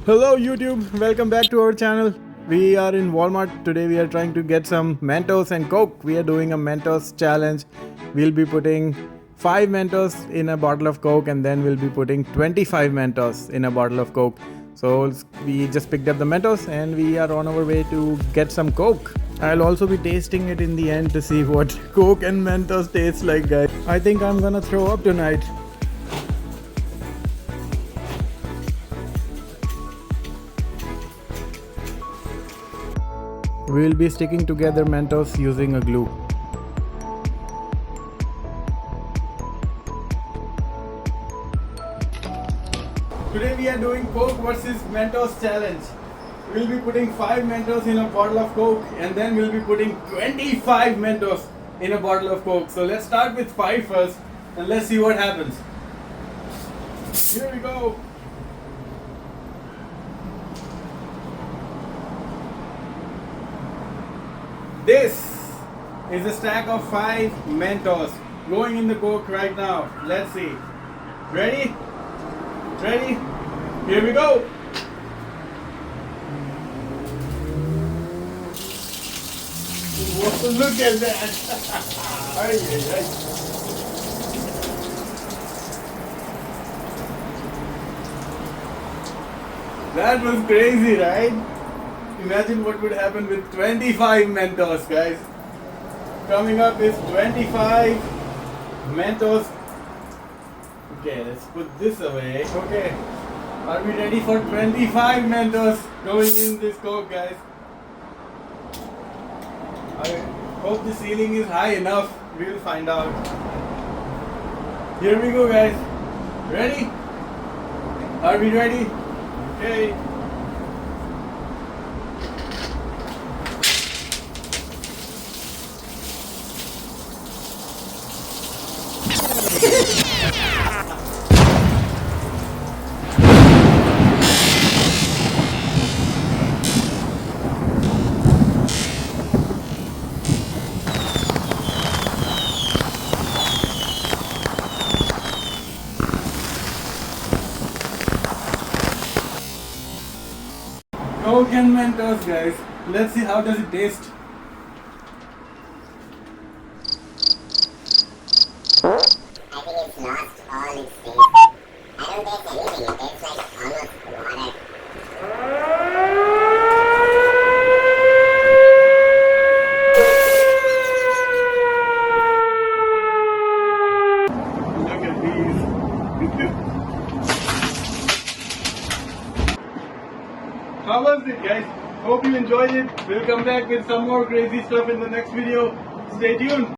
Hello YouTube, welcome back to our channel. We are in Walmart. Today we are trying to get some Mentos and Coke. We are doing a Mentos challenge. We'll be putting 5 Mentos in a bottle of Coke and then we'll be putting 25 Mentos in a bottle of Coke. So we just picked up the Mentos and we are on our way to get some Coke. I'll also be tasting it in the end to see what Coke and Mentos taste like, guys. I think I'm gonna throw up tonight. We'll be sticking together Mentos using a glue. Today we are doing Coke versus Mentos challenge. We'll be putting 5 Mentos in a bottle of Coke and then we'll be putting 25 Mentos in a bottle of Coke. So let's start with 5 first and let's see what happens. Here we go. This is a stack of 5 Mentos going in the Coke right now. Let's see. Ready? Ready? Here we go. Whoa, look at that. Ay, ay, ay. That was crazy, right? Imagine what would happen with 25 Mentos, guys. Coming up is 25 Mentos. Okay, let's put this away. Okay, are we ready for 25 Mentos going in this Coke, guys? I hope the ceiling is high enough. We'll find out. Here we go, guys. Ready? Are we ready? Okay. Coke and Mentos, guys. Let's see how does it taste. I think it's lost all its taste. I don't taste anything. It tastes like almost water. Look at these. How was it, guys? Hope you enjoyed it. We'll come back with some more crazy stuff in the next video. Stay tuned.